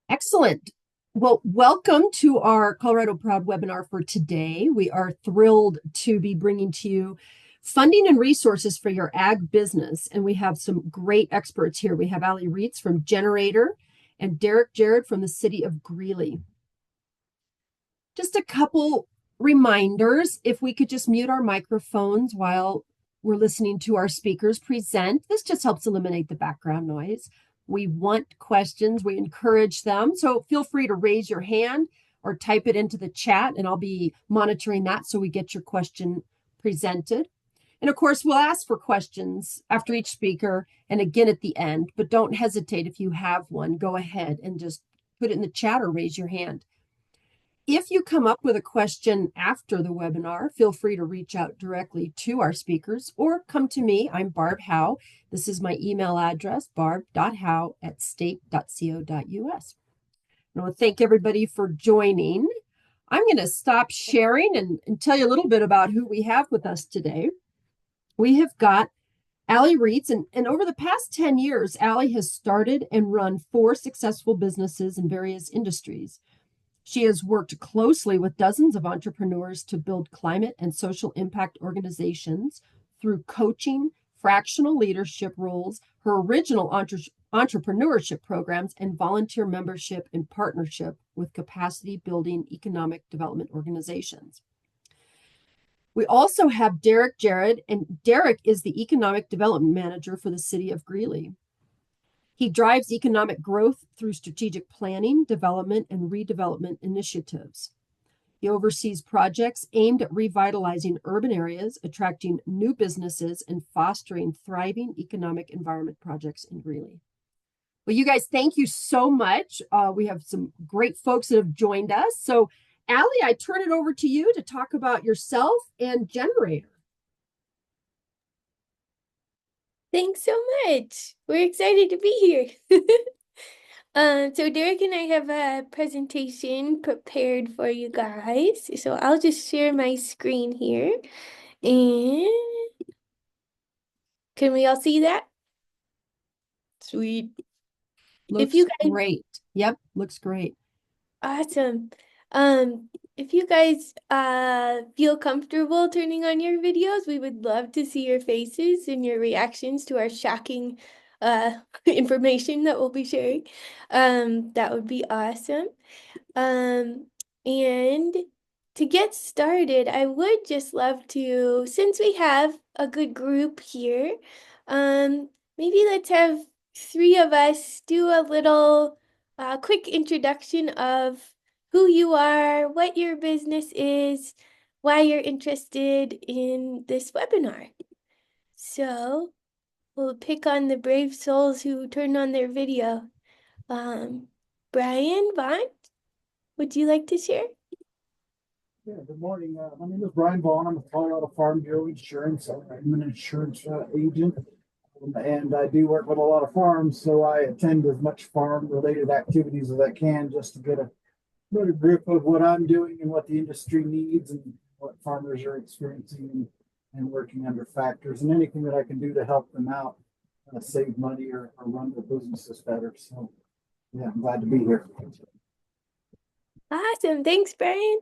Excellent. Well, welcome to our Colorado Proud webinar for today. We are thrilled to be bringing to you funding and resources for your ag business. And we have some great experts here. We have Ali Reitz from Generator and Derek Jared from the City of Greeley. Just a couple reminders. If we could just mute our microphones while we're listening to our speakers present, this just helps eliminate the background noise. We want questions, we encourage them. So feel free to raise your hand or type it into the chat, and I'll be monitoring that so we get your question presented. And of course, we'll ask for questions after each speaker and again at the end, but don't hesitate if you have one, go ahead and just put it in the chat or raise your hand. If you come up with a question after the webinar, feel free to reach out directly to our speakers or come to me. I'm Barb Howe. This is my email address, barb.howe@state.co.us. I want to thank everybody for joining. I'm going to stop sharing and tell you a little bit about who we have with us today. We have got Ali Reitz, and over the past 10 years, Ali has started and run 4 successful businesses in various industries. She has worked closely with dozens of entrepreneurs to build climate and social impact organizations through coaching, fractional leadership roles, her original entrepreneurship programs, and volunteer membership in partnership with capacity building economic development organizations. We also have Derek Jared, and Derek is the Economic Development Manager for the City of Greeley. He drives economic growth through strategic planning, development, and redevelopment initiatives. He oversees projects aimed at revitalizing urban areas, attracting new businesses, and fostering thriving economic environment projects in Greeley. Well, you guys, thank you so much. We have some great folks that have joined us. So, Ali, I turn it over to you to talk about yourself and Generator. Thanks so much. We're excited to be here. So Derek and I have a presentation prepared for you guys. So I'll just share my screen here. And can we all see that? Sweet. Looks great. Yep, looks great. Awesome. If you guys feel comfortable turning on your videos, we would love to see your faces and your reactions to our shocking information that we'll be sharing. That would be awesome. And to get started, I would just love to, since we have a good group here, maybe let's have 3 of us do a little quick introduction of who you are, what your business is, why you're interested in this webinar. So we'll pick on the brave souls who turned on their video. Brian Vaughn, would you like to share? Yeah, good morning. My name is Brian Vaughn. I'm with Colorado Farm Bureau Insurance. I'm an insurance agent, and I do work with a lot of farms, so I attend as much farm-related activities as I can just to get a better grip of what I'm doing and what the industry needs and what farmers are experiencing and working under factors and anything that I can do to help them out, save money or run their businesses better. So, yeah, I'm glad to be here. Awesome. Thanks, Brian.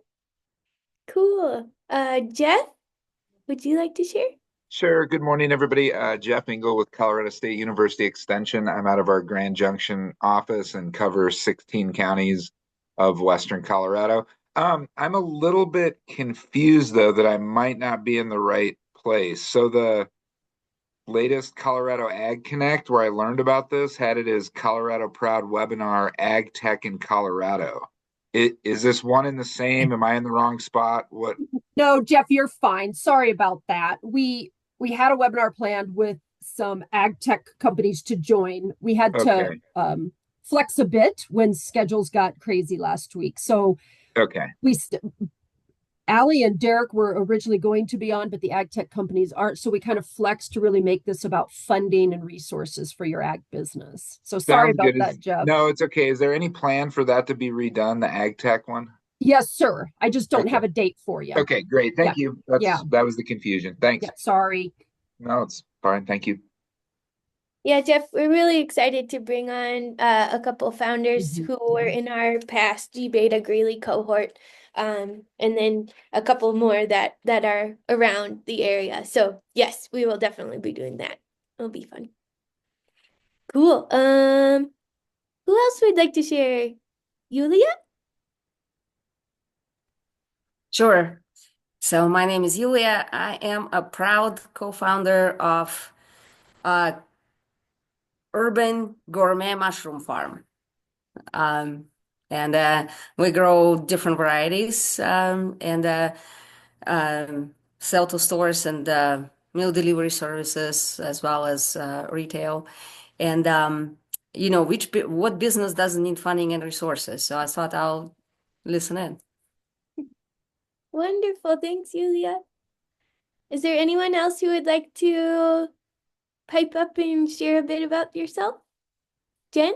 Cool. Jeff, would you like to share? Sure. Good morning, everybody. Jeff Engel with Colorado State University Extension. I'm out of our Grand Junction office and cover 16 counties of Western Colorado. I'm a little bit confused, though, that I might not be in the right place. So the latest Colorado Ag Connect, where I learned about this, had it as Colorado Proud Webinar Ag Tech in Colorado. Is this one and the same? Am I in the wrong spot? What? No, Jeff, you're fine. Sorry about that. We had a webinar planned with some ag tech companies to join. We had to flex a bit when schedules got crazy last week. So Ali and Derek were originally going to be on, but the ag tech companies aren't. So we kind of flexed to really make this about funding and resources for your ag business. So sorry about that, Jeff. No, it's okay. Is there any plan for that to be redone, the ag tech one? Yes, sir. I just don't have a date for you. Okay, great. Thank you. That was the confusion. Thanks. Yeah, sorry. No, it's fine. Thank you. Yeah, Jeff, we're really excited to bring on a couple founders Mhm. who were in our past gBeta Greeley cohort, and then a couple more that are around the area. So yes, we will definitely be doing that. It'll be fun. Cool. Who else would like to share? Yulia? Sure. So my name is Yulia. I am a proud co-founder of a urban gourmet mushroom farm. Um, and we grow different varieties and sell to stores and meal delivery services as well as retail. And what business doesn't need funding and resources? So I thought I'll listen in. Wonderful. Thanks, Yulia. Is there anyone else who would like to pipe up and share a bit about yourself? Jen?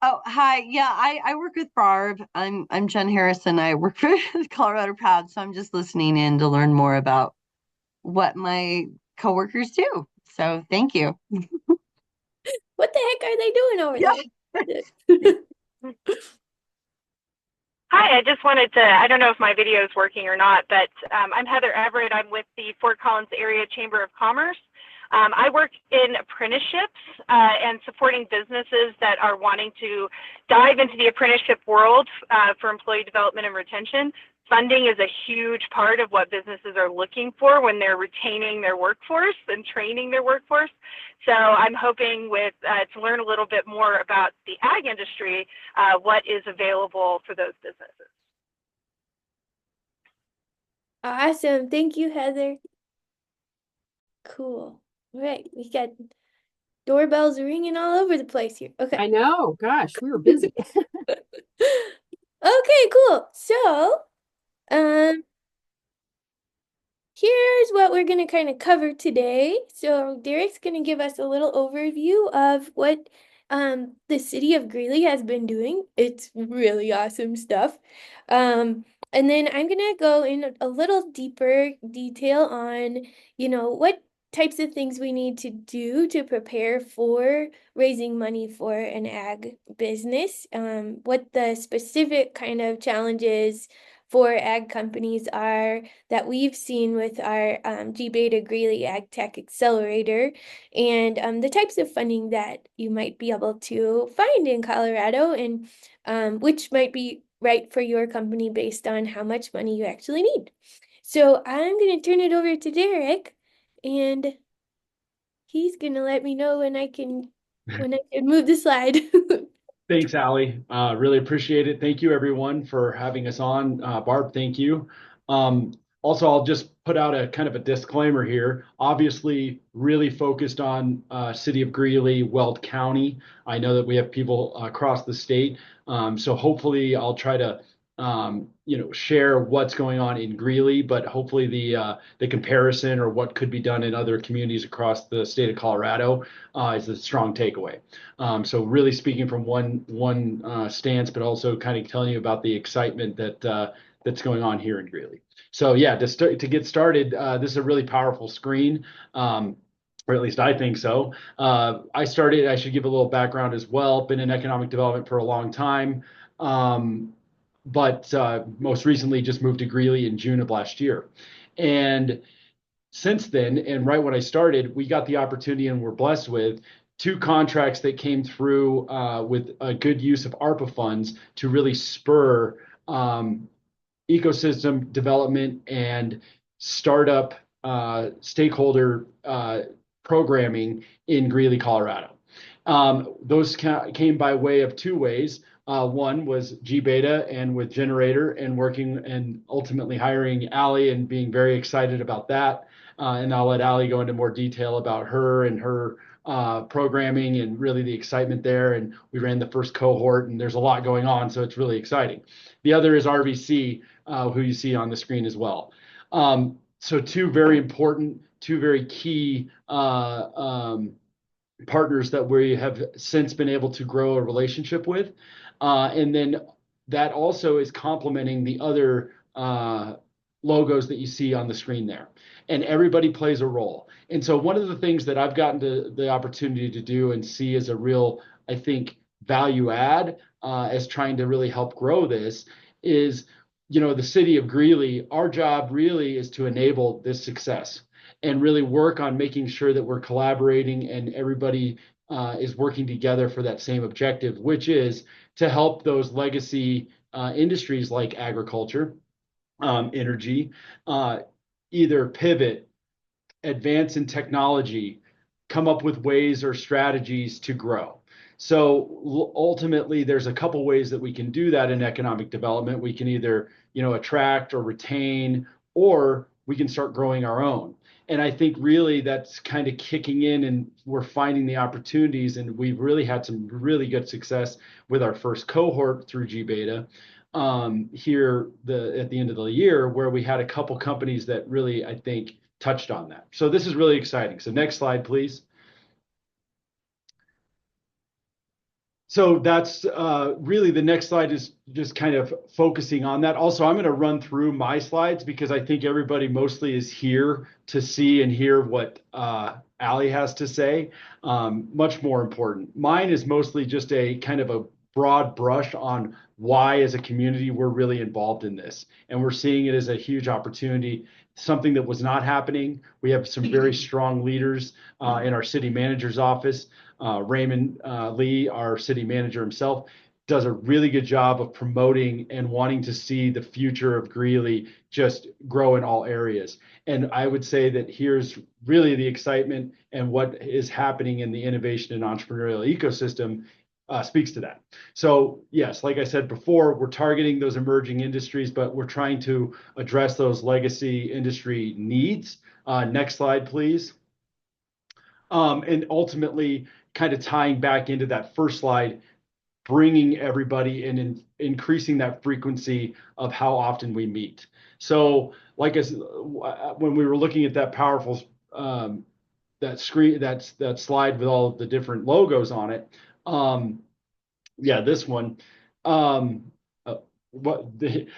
Oh, hi. Yeah, I work with Barb. I'm Jen Harrison. I work for Colorado Proud, so I'm just listening in to learn more about what my coworkers do. So thank you. What the heck are they doing over Yeah. there? Hi, I just wanted to, I don't know if my video is working or not, but I'm Heather Everett. I'm with the Fort Collins Area Chamber of Commerce. I work in apprenticeships and supporting businesses that are wanting to dive into the apprenticeship world for employee development and retention. Funding is a huge part of what businesses are looking for when they're retaining their workforce and training their workforce. So I'm hoping with to learn a little bit more about the ag industry, what is available for those businesses. Awesome. Thank you, Heather. Cool. All right. We got doorbells ringing all over the place here. Okay. I know. Gosh, we were busy. Okay, cool. So, um, here's what we're going to kind of cover today. So Derek's going to give us a little overview of what the City of Greeley has been doing. It's really awesome stuff. And then I'm going to go in a little deeper detail on, what types of things we need to do to prepare for raising money for an ag business, what the specific kind of challenges for ag companies are that we've seen with our gBeta Greeley Ag Tech Accelerator, and the types of funding that you might be able to find in Colorado, and which might be right for your company based on how much money you actually need. So I'm going to turn it over to Derek, and he's going to let me know when I can move the slide. Thanks, Allie. Really appreciate it. Thank you, everyone, for having us on. Barb, thank you. Also, I'll just put out a kind of a disclaimer here. Obviously, really focused on City of Greeley, Weld County. I know that we have people across the state. So hopefully I'll try to share what's going on in Greeley, but hopefully the comparison or what could be done in other communities across the state of Colorado is a strong takeaway. So really speaking from one stance, but also kind of telling you about the excitement that's going on here in Greeley. So yeah, to get started, this is a really powerful screen. Or at least I think so. I should give a little background as well, been in economic development for a long time. But most recently just moved to Greeley in June of last year. And since then, and right when I started, we got the opportunity and we're blessed with two contracts that came through with a good use of ARPA funds to really spur ecosystem development and startup stakeholder programming in Greeley, Colorado. Those came by way of two ways. One was gBeta and with Generator and working and ultimately hiring Allie and being very excited about that. And I'll let Allie go into more detail about her and her programming and really the excitement there. And we ran the first cohort and there's a lot going on, so it's really exciting. The other is RVC, who you see on the screen as well. So two very important, two very key partners that we have since been able to grow a relationship with. And then that also is complementing the other logos that you see on the screen there. And everybody plays a role. And so one of the things that I've gotten to the opportunity to do and see as a real, I think, value add as trying to really help grow this is, the city of Greeley, our job really is to enable this success and really work on making sure that we're collaborating and everybody is working together for that same objective, which is to help those legacy industries like agriculture, energy, either pivot, advance in technology, come up with ways or strategies to grow. So ultimately, there's a couple ways that we can do that in economic development. We can either, attract or retain, or we can start growing our own. And I think really that's kind of kicking in, and we're finding the opportunities. And we've really had some really good success with our first cohort through gBeta here at the end of the year, where we had a couple companies that really, I think, touched on that. So this is really exciting. So next slide, please. So that's really the next slide is just kind of focusing on that. Also, I'm going to run through my slides because I think everybody mostly is here to see and hear what Ali has to say. Much more important. Mine is mostly just a kind of a broad brush on why, as a community, we're really involved in this. And we're seeing it as a huge opportunity, something that was not happening. We have some very strong leaders in our city manager's office. Raymond Lee, our city manager himself, does a really good job of promoting and wanting to see the future of Greeley just grow in all areas. And I would say that here's really the excitement, and what is happening in the innovation and entrepreneurial ecosystem speaks to that. So yes, like I said before, we're targeting those emerging industries, but we're trying to address those legacy industry needs. Next slide, please. And ultimately, kind of tying back into that first slide, bringing everybody in and increasing that frequency of how often we meet. So, like when we were looking at that powerful that screen, that slide with all of the different logos on it, yeah, this one. What the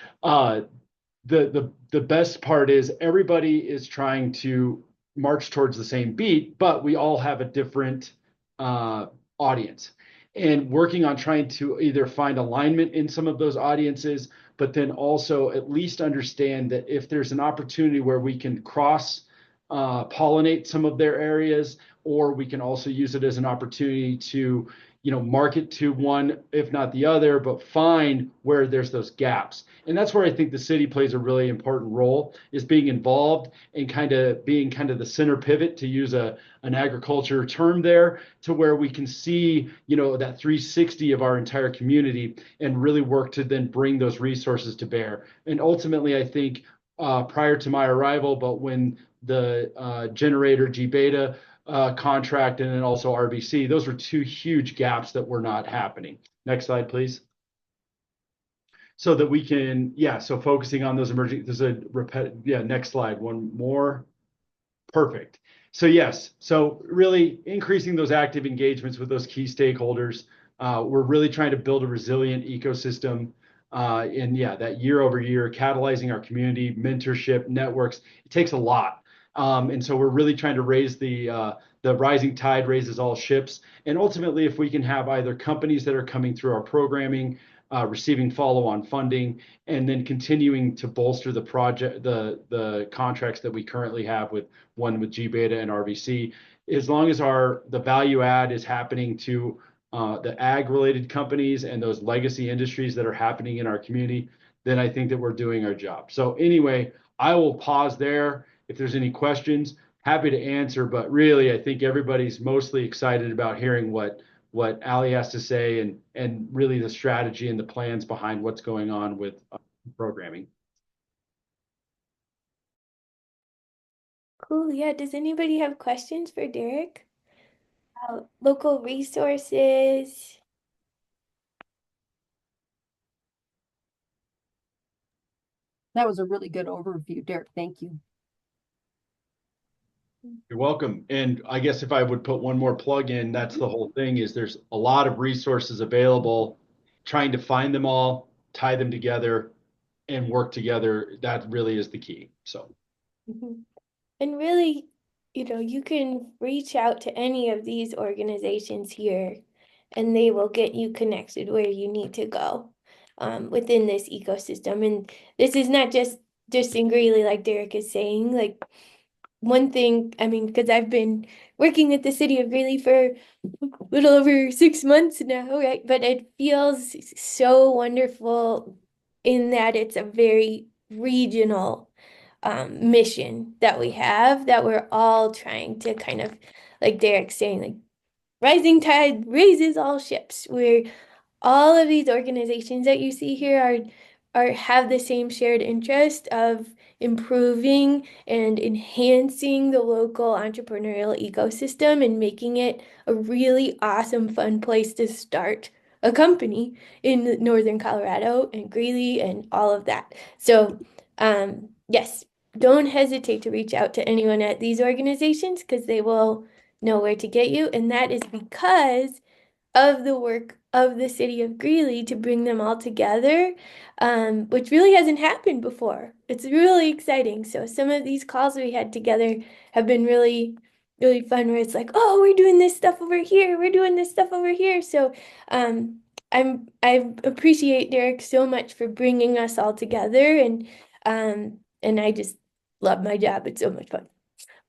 best part is everybody is trying to march towards the same beat, but we all have a different audience, and working on trying to either find alignment in some of those audiences, but then also at least understand that if there's an opportunity where we can cross pollinate some of their areas, or we can also use it as an opportunity to market to one, if not the other, but find where there's those gaps. And that's where I think the city plays a really important role, is being involved and kind of being kind of the center pivot, to use an agriculture term there, to where we can see, that 360 of our entire community and really work to then bring those resources to bear. And ultimately, I think prior to my arrival, but when the generator gBeta contract, and then also RBC, those were two huge gaps that were not happening. Next slide, please. So that we can, so focusing on those emerging, next slide, one more. Perfect. So yes, so really increasing those active engagements with those key stakeholders. We're really trying to build a resilient ecosystem. And that year over year, catalyzing our community, mentorship, networks, it takes a lot. And so we're really trying to raise the rising tide raises all ships. And ultimately, if we can have either companies that are coming through our programming, receiving follow-on funding, and then continuing to bolster the project, the contracts that we currently have with gBeta and RBC, as long as the value add is happening to the ag-related companies and those legacy industries that are happening in our community, then I think that we're doing our job. So anyway, I will pause there. If there's any questions, happy to answer. But really, I think everybody's mostly excited about hearing what Ali has to say, and really the strategy and the plans behind what's going on with programming. Cool. Yeah. Does anybody have questions for Derek? Local resources? That was a really good overview, Derek. Thank you. You're welcome. And I guess if I would put one more plug in, that's the whole thing, is there's a lot of resources available, trying to find them all, tie them together, and work together. That really is the key. So. Mhm. And really, you can reach out to any of these organizations here, and they will get you connected where you need to go within this ecosystem. And this is not just in Greeley, like Derek is saying. Like one thing, I mean, because I've been working at the City of Greeley for a little over 6 months now, right? But it feels so wonderful in that it's a very regional mission that we have, that we're all trying to kind of, like Derek's saying, like rising tide raises all ships. We're all of these organizations that you see here are have the same shared interest of improving and enhancing the local entrepreneurial ecosystem and making it a really awesome, fun place to start a company in northern Colorado and Greeley and all of that. So, yes, don't hesitate to reach out to anyone at these organizations because they will know where to get you. And that is because of the work of the City of Greeley to bring them all together, which really hasn't happened before. It's really exciting. So some of these calls we had together have been really, really fun, where it's like, oh, we're doing this stuff over here, we're doing this stuff over here. So I appreciate Derek so much for bringing us all together, and I just love my job. It's so much fun.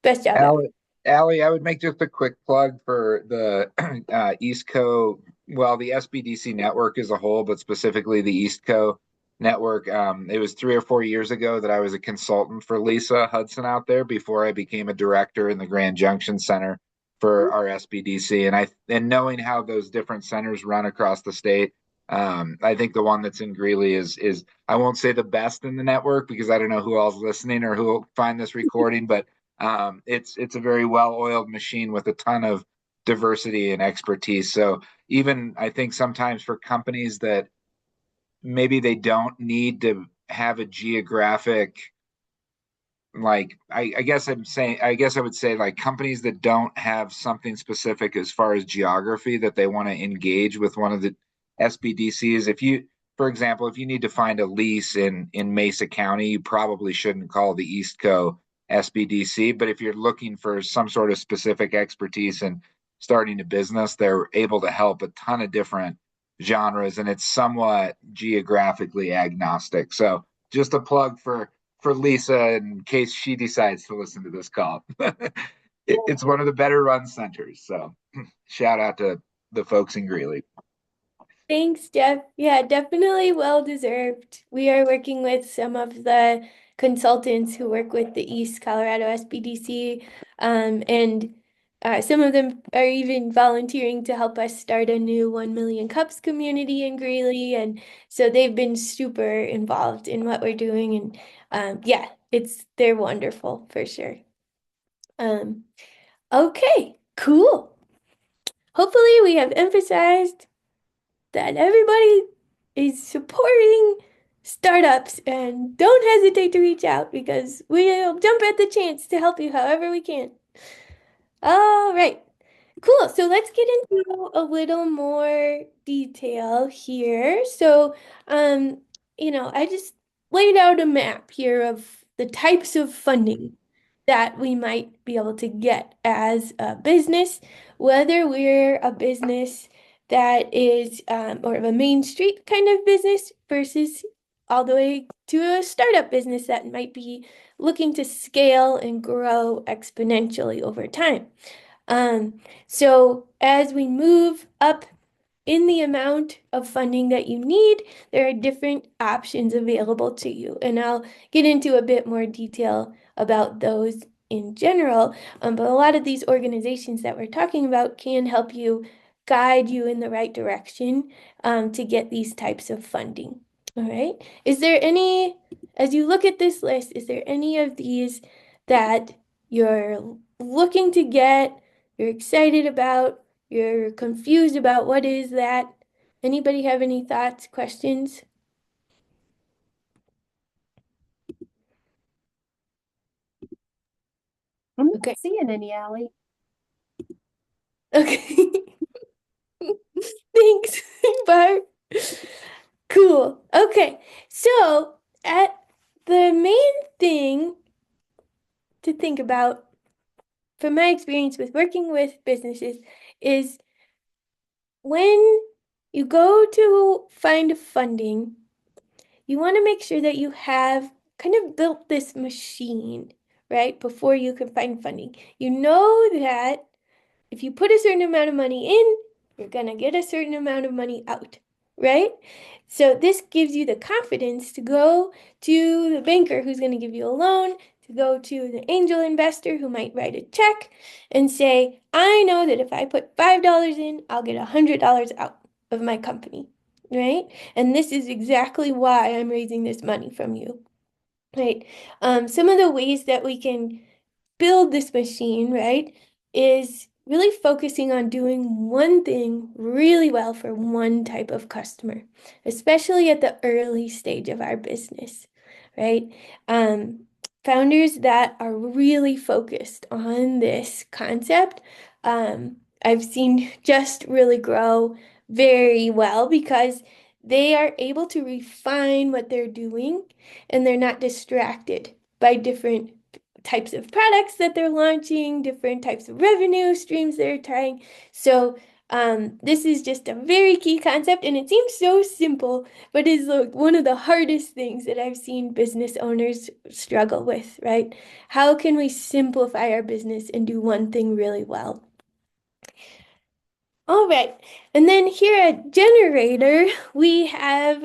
Best job ever. Allie, I would make just a quick plug for the East Co. Well, the SBDC network as a whole, but specifically the East Co. network. It was 3 or 4 years ago that I was a consultant for Lisa Hudson out there before I became a director in the Grand Junction Center for our SBDC. And knowing how those different centers run across the state, I think the one that's in Greeley is I won't say the best in the network because I don't know who else is listening or who will find this recording, but it's a very well-oiled machine with a ton of diversity and expertise. So even I think sometimes for companies that maybe they don't need to have a geographic, like I guess I guess I would say like companies that don't have something specific as far as geography that they want to engage with one of the SBDCs. If you, for example, if you need to find a lease in Mesa County, you probably shouldn't call the East Co SBDC. But if you're looking for some sort of specific expertise in starting a business, they're able to help a ton of different genres, and it's somewhat geographically agnostic. So just a plug for Lisa in case she decides to listen to this call. It's one of the better run centers. So shout out to the folks in Greeley. Thanks, Jeff. Yeah, definitely well deserved. We are working with some of the consultants who work with the East Colorado SBDC, and some of them are even volunteering to help us start a new 1 Million Cups community in Greeley. And so they've been super involved in what we're doing. And yeah, they're wonderful for sure. Okay, cool. Hopefully we have emphasized that everybody is supporting startups, and don't hesitate to reach out because we'll jump at the chance to help you however we can. All right, cool. So let's get into a little more detail here. So, I just laid out a map here of the types of funding that we might be able to get as a business, whether we're a business that is more of a main street kind of business versus all the way to a startup business that might be looking to scale and grow exponentially over time. So as we move up in the amount of funding that you need, there are different options available to you. And I'll get into a bit more detail about those in general. But a lot of these organizations that we're talking about can help you guide you in the right direction to get these types of funding. All right. As you look at this list, is there any of these that you're looking to get, you're excited about, you're confused about what is that? Anybody have any thoughts, questions? I'm not Okay. seeing any, Allie. Okay. Thanks, Barb. Cool. Okay. So the main thing to think about from my experience with working with businesses is when you go to find funding, you want to make sure that you have kind of built this machine, right, before you can find funding. You know that if you put a certain amount of money in, you're going to get a certain amount of money out, right? So this gives you the confidence to go to the banker who's going to give you a loan, to go to the angel investor who might write a check and say, I know that if I put $5 in, I'll get $100 out of my company, right? And this is exactly why I'm raising this money from you, right? Some of the ways that we can build this machine, right, is really focusing on doing one thing really well for one type of customer, especially at the early stage of our business, right? Founders that are really focused on this concept, I've seen just really grow very well because they are able to refine what they're doing and they're not distracted by different types of products that they're launching, different types of revenue streams they're trying. So this is just a very key concept, and it seems so simple, but is like one of the hardest things that I've seen business owners struggle with, right? How can we simplify our business and do one thing really well? All right, and then here at Generator, we have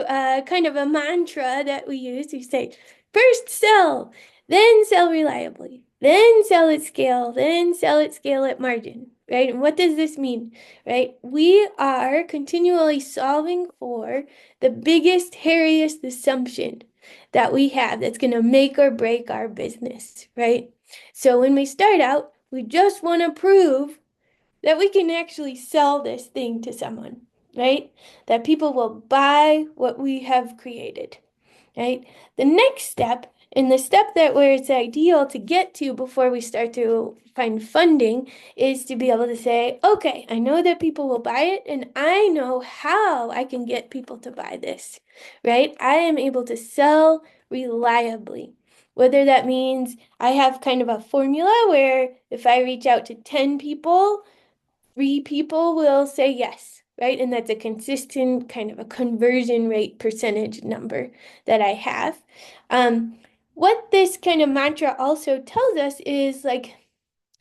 kind of a mantra that we use. We say, first sell, then sell reliably, then sell at scale, then sell at scale at margin, right? And what does this mean, right? We are continually solving for the biggest, hairiest assumption that we have that's going to make or break our business, right? So when we start out, we just want to prove that we can actually sell this thing to someone, right? That people will buy what we have created, right? The next step, and the step that where it's ideal to get to before we start to find funding, is to be able to say, okay, I know that people will buy it, and I know how I can get people to buy this, right? I am able to sell reliably. Whether that means I have kind of a formula where if I reach out to 10 people, 3 people will say yes, right? And that's a consistent kind of a conversion rate percentage number that I have. What this kind of mantra also tells us is like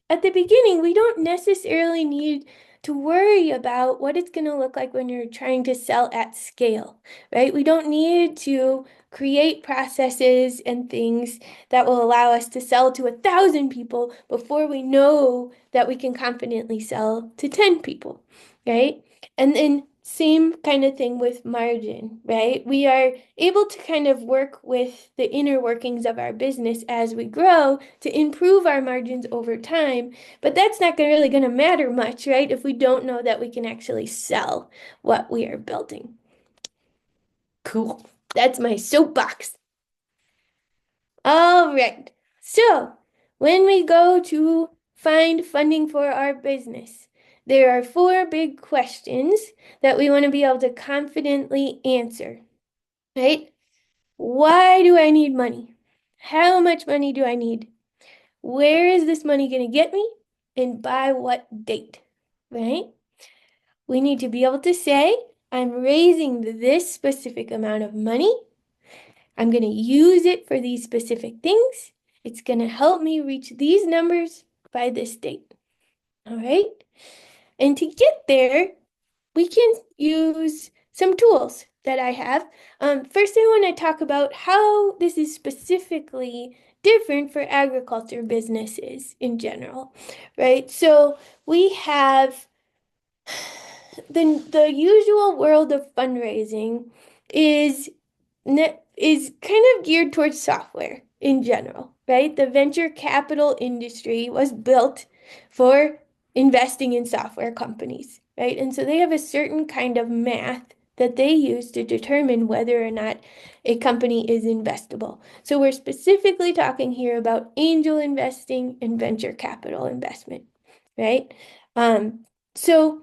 at the beginning, we don't necessarily need to worry about what it's going to look like when you're trying to sell at scale, right? We don't need to create processes and things that will allow us to sell to 1,000 people before we know that we can confidently sell to 10 people, right? And then same kind of thing with margin, right? We are able to kind of work with the inner workings of our business as we grow to improve our margins over time. But that's not really going to matter much, right? If we don't know that we can actually sell what we are building. Cool. That's my soapbox. All right. So when we go to find funding for our business, there are 4 big questions that we want to be able to confidently answer, right? Why do I need money? How much money do I need? Where is this money going to get me? And by what date, right? We need to be able to say, I'm raising this specific amount of money. I'm going to use it for these specific things. It's going to help me reach these numbers by this date. All right. And to get there, we can use some tools that I have. First, I want to talk about how this is specifically different for agriculture businesses in general, right? So we have the usual world of fundraising is kind of geared towards software in general, right? The venture capital industry was built for investing in software companies, right? And so they have a certain kind of math that they use to determine whether or not a company is investable. So we're specifically talking here about angel investing and venture capital investment, right? So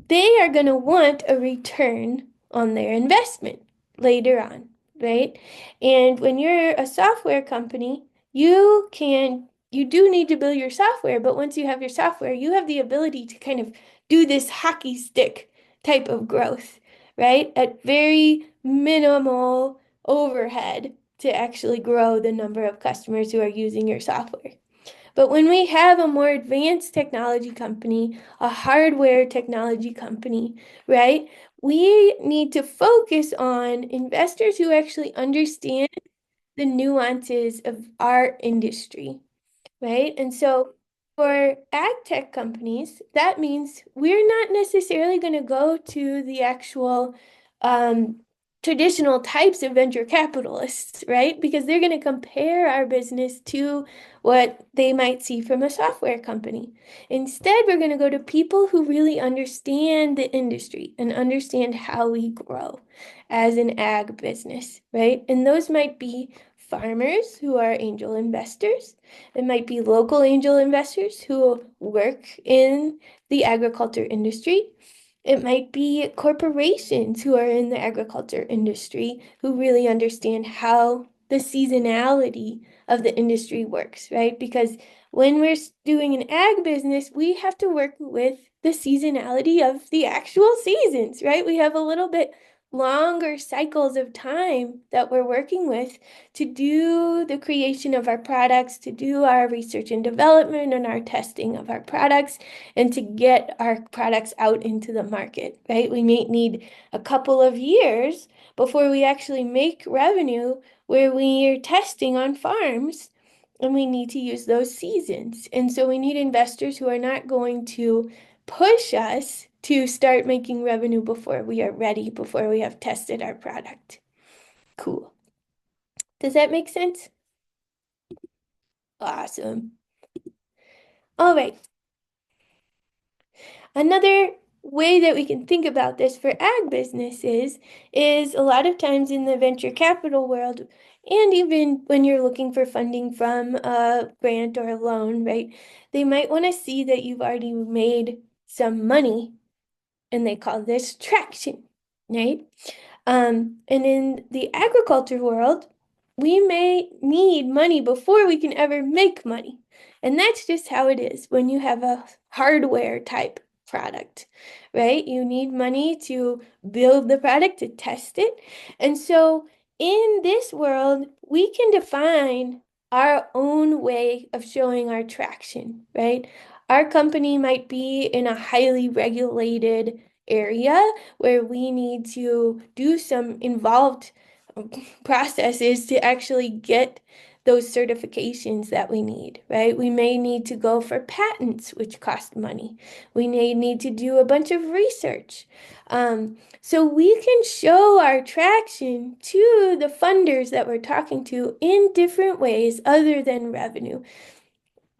they are going to want a return on their investment later on, right? And when you're a software company, you do need to build your software, but once you have your software, you have the ability to kind of do this hockey stick type of growth, right? At very minimal overhead to actually grow the number of customers who are using your software. But when we have a more advanced technology company, a hardware technology company, right, we need to focus on investors who actually understand the nuances of our industry, right? And so for ag tech companies, that means we're not necessarily going to go to the actual um, traditional types of venture capitalists, right? Because they're going to compare our business to what they might see from a software company. Instead, we're going to go to people who really understand the industry and understand how we grow as an ag business, right? And those might be farmers who are angel investors. It might be local angel investors who work in the agriculture industry. It might be corporations who are in the agriculture industry who really understand how the seasonality of the industry works, right? Because when we're doing an ag business, we have to work with the seasonality of the actual seasons, right? We have a little bit longer cycles of time that we're working with to do the creation of our products, to do our research and development and our testing of our products, and to get our products out into the market, right? We may need a couple of years before we actually make revenue where we're testing on farms. And we need to use those seasons. And so we need investors who are not going to push us to start making revenue before we are ready, before we have tested our product. Cool. Does that make sense? Awesome. All right. Another way that we can think about this for ag businesses is a lot of times in the venture capital world, and even when you're looking for funding from a grant or a loan, right? They might want to see that you've already made some money, and they call this traction, right? And in the agriculture world, we may need money before we can ever make money. And that's just how it is when you have a hardware type product, right? You need money to build the product, to test it. And so in this world, we can define our own way of showing our traction, right? Our company might be in a highly regulated area where we need to do some involved processes to actually get those certifications that we need, right? We may need to go for patents, which cost money. We may need to do a bunch of research. So we can show our traction to the funders that we're talking to in different ways other than revenue.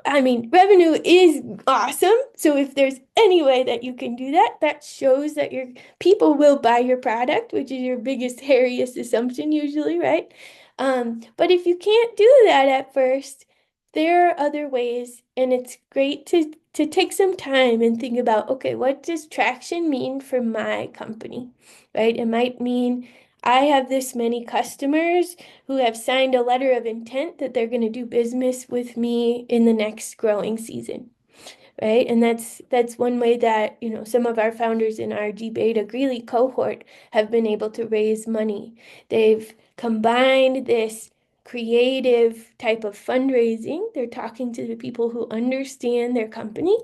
I mean, revenue is awesome. So if there's any way that you can do that, that shows that your people will buy your product, which is your biggest, hairiest assumption usually, right? But if you can't do that at first, there are other ways, and it's great to take some time and think about, okay, what does traction mean for my company, right? It might mean I have this many customers who have signed a letter of intent that they're going to do business with me in the next growing season, right? And that's one way that, some of our founders in our gBeta Greeley cohort have been able to raise money. They've combined this creative type of fundraising. They're talking to the people who understand their company,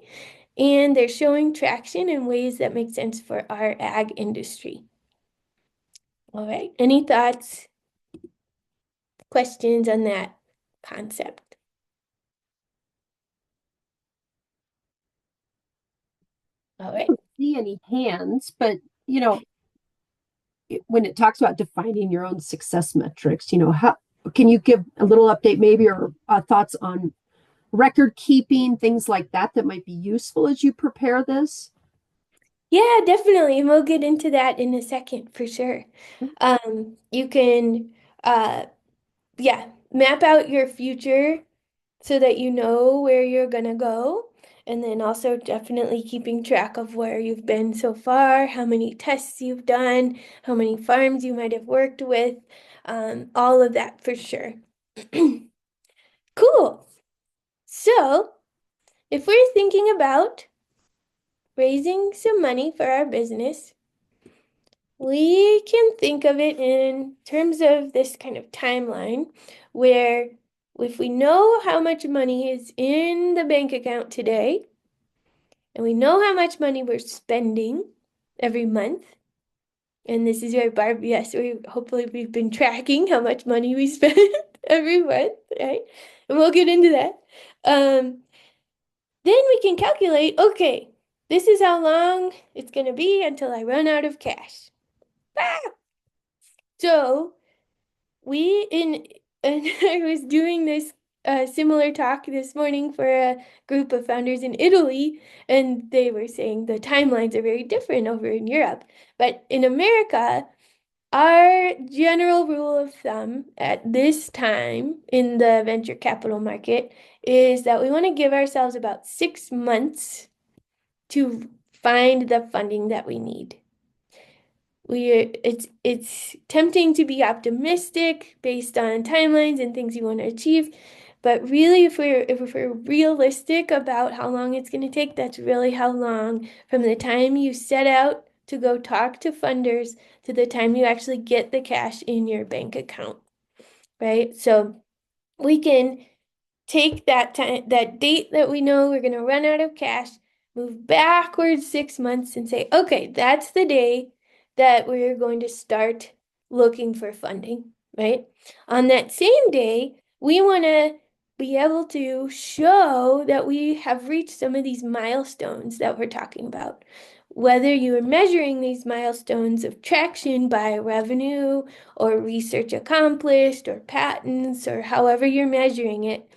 and they're showing traction in ways that make sense for our ag industry. All right. Any thoughts, questions on that concept? All right. See any hands, but when it talks about defining your own success metrics, how can you give a little update maybe or thoughts on record keeping, things like that that might be useful as you prepare this? Yeah, definitely. And we'll get into that in a second for sure. You can, yeah, map out your future so that you know where you're gonna go. And then also definitely keeping track of where you've been so far, how many tests you've done, how many farms you might have worked with, all of that for sure. Cool. So if we're thinking about raising some money for our business, we can think of it in terms of this kind of timeline where if we know how much money is in the bank account today, and we know how much money we're spending every month, and this is where Barb, yes, hopefully we've been tracking how much money we spend every month, right? And we'll get into that. Then we can calculate, okay, this is how long it's going to be until I run out of cash. Ah! So and I was doing this similar talk this morning for a group of founders in Italy, and they were saying the timelines are very different over in Europe. But in America, our general rule of thumb at this time in the venture capital market is that we want to give ourselves about 6 months to find the funding that we need. It's tempting to be optimistic based on timelines and things you want to achieve, but really if we're realistic about how long it's going to take, that's really how long from the time you set out to go talk to funders to the time you actually get the cash in your bank account, right? So we can take that date that we know we're going to run out of cash, move backwards 6 months and say, okay, that's the day that we're going to start looking for funding, right? On that same day, we want to be able to show that we have reached some of these milestones that we're talking about. Whether you are measuring these milestones of traction by revenue or research accomplished or patents or however you're measuring it,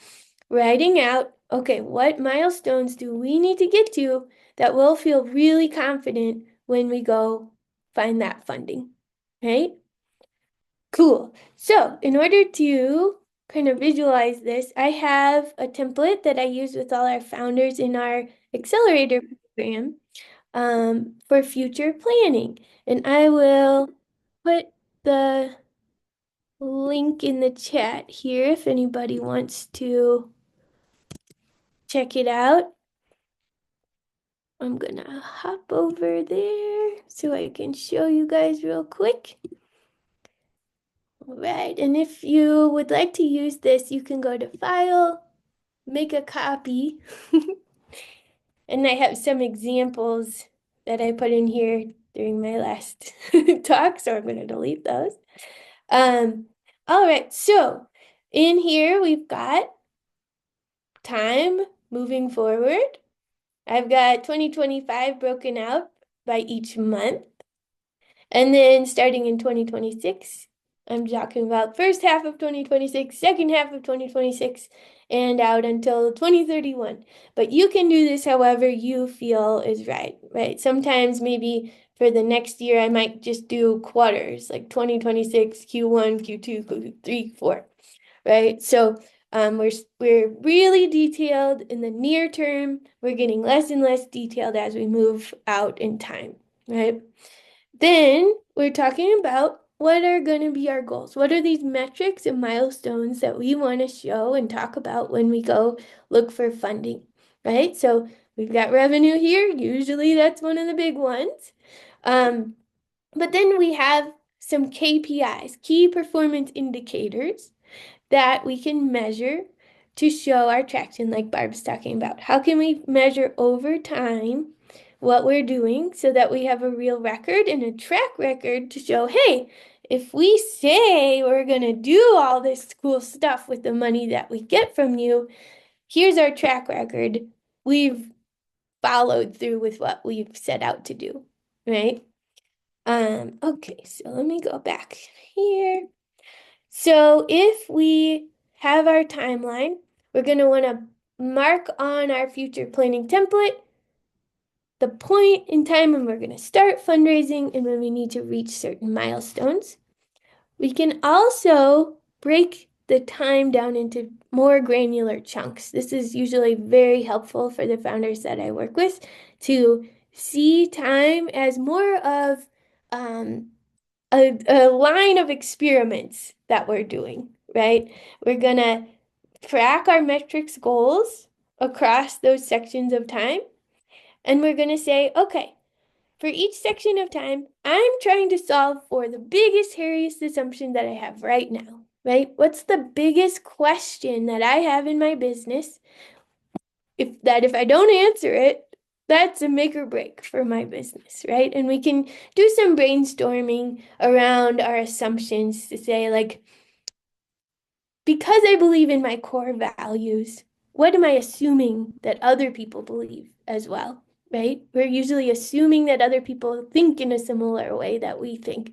writing out, okay, what milestones do we need to get to that we'll feel really confident when we go find that funding, right? Cool. So in order to kind of visualize this, I have a template that I use with all our founders in our accelerator program for future planning. And I will put the link in the chat here if anybody wants to check it out. I'm gonna hop over there so I can show you guys real quick. All right, and if you would like to use this, you can go to File, make a copy. And I have some examples that I put in here during my last talk, so I'm gonna delete those. All right, so in here we've got time moving forward. I've got 2025 broken out by each month. And then starting in 2026, I'm talking about first half of 2026, second half of 2026, and out until 2031. But you can do this however you feel is right, right? Sometimes maybe for the next year, I might just do quarters, like 2026, Q1, Q2, Q3, Q4, right? So we're really detailed in the near term. We're getting less and less detailed as we move out in time, right? Then we're talking about what are going to be our goals. What are these metrics and milestones that we want to show and talk about when we go look for funding, right? So we've got revenue here. Usually that's one of the big ones. But then we have some KPIs, key performance indicators, that we can measure to show our traction, like Barb's talking about. How can we measure over time what we're doing so that we have a real record and a track record to show, hey, if we say we're going to do all this cool stuff with the money that we get from you, here's our track record. We've followed through with what we've set out to do, right? Okay, so let me go back here. So if we have our timeline, we're going to want to mark on our future planning template the point in time when we're going to start fundraising and when we need to reach certain milestones. We can also break the time down into more granular chunks. This is usually very helpful for the founders that I work with to see time as more of a line of experiments that we're doing, right? We're gonna track our metrics goals across those sections of time, and we're gonna say, okay, for each section of time, I'm trying to solve for the biggest, hairiest assumption that I have right now, right? What's the biggest question that I have in my business? If I don't answer it, that's a make or break for my business, right? And we can do some brainstorming around our assumptions to say, like, because I believe in my core values, what am I assuming that other people believe as well, right? We're usually assuming that other people think in a similar way that we think,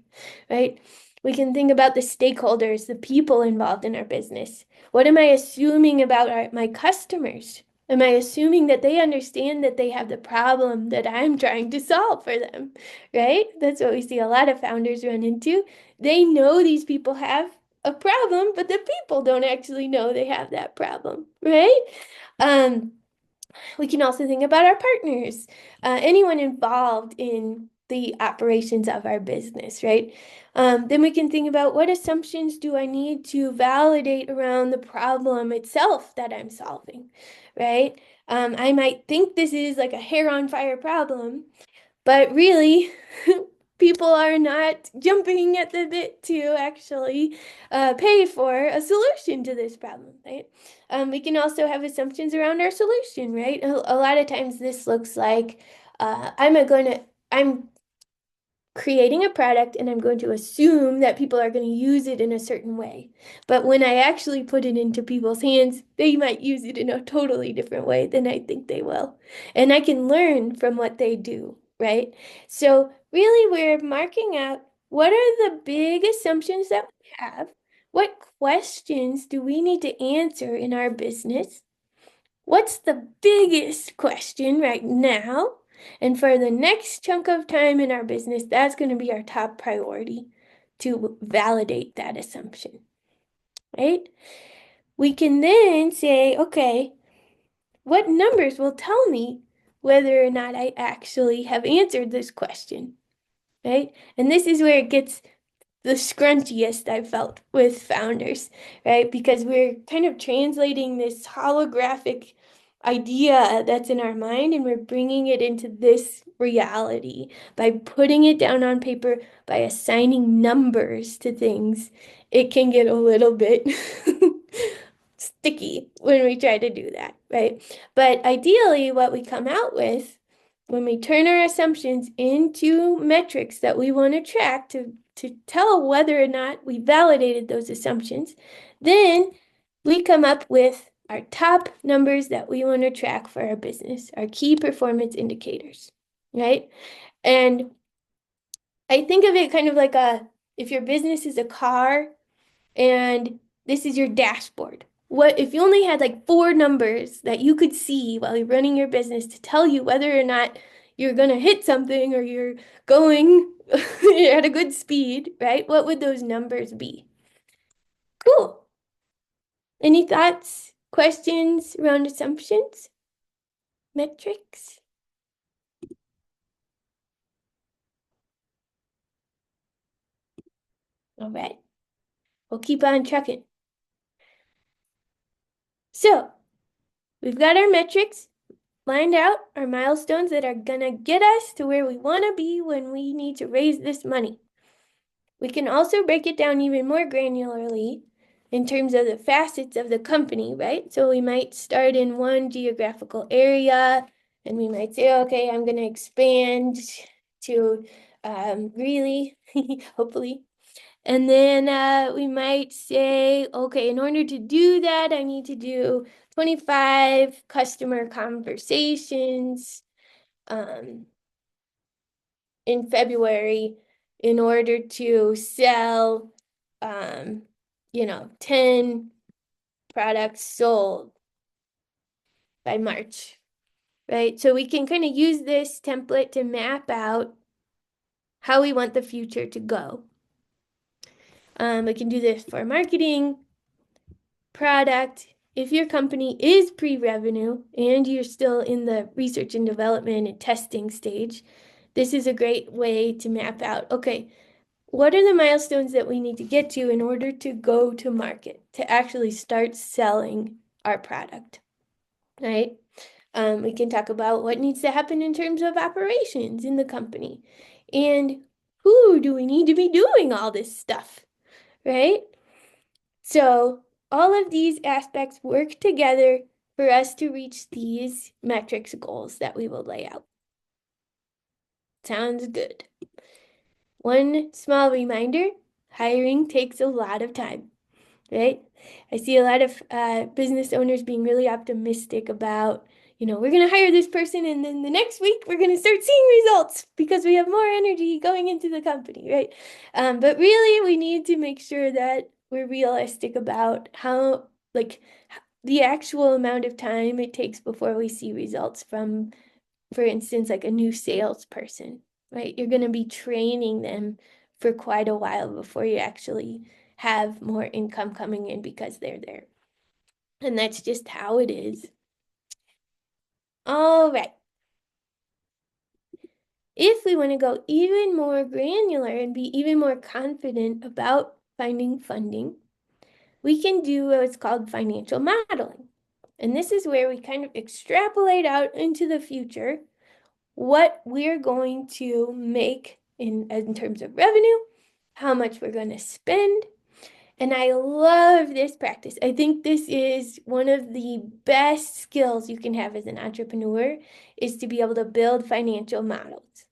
right? We can think about the stakeholders, the people involved in our business. What am I assuming about my customers? Am I assuming that they understand that they have the problem that I'm trying to solve for them, right? That's what we see a lot of founders run into. They know these people have a problem, but the people don't actually know they have that problem, right? We can also think about our partners, anyone involved in the operations of our business, right? Then we can think about what assumptions do I need to validate around the problem itself that I'm solving, right? I might think this is like a hair on fire problem, but really, people are not jumping at the bit to actually pay for a solution to this problem, right? We can also have assumptions around our solution, right? A lot of times this looks like I'm creating a product and I'm going to assume that people are going to use it in a certain way. But when I actually put it into people's hands, they might use it in a totally different way than I think they will. And I can learn from what they do, right? So really we're marking out what are the big assumptions that we have? What questions do we need to answer in our business? What's the biggest question right now? And for the next chunk of time in our business, that's going to be our top priority to validate that assumption, right? We can then say, okay, what numbers will tell me whether or not I actually have answered this question, right? And this is where it gets the scrunchiest I've felt with founders, right? Because we're kind of translating this holographic idea that's in our mind and we're bringing it into this reality by putting it down on paper, by assigning numbers to things. It can get a little bit sticky when we try to do that, right? But ideally, what we come out with when we turn our assumptions into metrics that we want to track to tell whether or not we validated those assumptions, then we come up with our top numbers that we want to track for our business, our key performance indicators, right? And I think of it kind of like if your business is a car and this is your dashboard. What if you only had like 4 numbers that you could see while you're running your business to tell you whether or not you're gonna hit something or you're going at a good speed, right? What would those numbers be? Cool. Any thoughts, questions around assumptions? Metrics? All right. We'll keep on trucking. So, we've got our metrics lined out, our milestones that are gonna get us to where we wanna be when we need to raise this money. We can also break it down even more granularly in terms of the facets of the company, right? So we might start in one geographical area and we might say, okay, I'm going to expand to Greeley, hopefully. And then we might say, okay, in order to do that, I need to do 25 customer conversations in February in order to sell, 10 products sold by March, right? So we can kind of use this template to map out how we want the future to go. We can do this for marketing, product, if your company is pre-revenue and you're still in the research and development and testing stage, this is a great way to map out, okay, what are the milestones that we need to get to in order to go to market, to actually start selling our product, right? We can talk about what needs to happen in terms of operations in the company and who do we need to be doing all this stuff, right? So all of these aspects work together for us to reach these metrics goals that we will lay out. Sounds good. One small reminder, hiring takes a lot of time, right? I see a lot of business owners being really optimistic about, we're going to hire this person and then the next week we're going to start seeing results because we have more energy going into the company, right? But really we need to make sure that we're realistic about how, the actual amount of time it takes before we see results from, for instance, like a new salesperson, right? You're going to be training them for quite a while before you actually have more income coming in because they're there. And that's just how it is. All right. If we want to go even more granular and be even more confident about finding funding, we can do what's called financial modeling. And this is where we kind of extrapolate out into the future what we're going to make in terms of revenue, how much we're going to spend. And I love this practice. I think this is one of the best skills you can have as an entrepreneur is to be able to build financial models.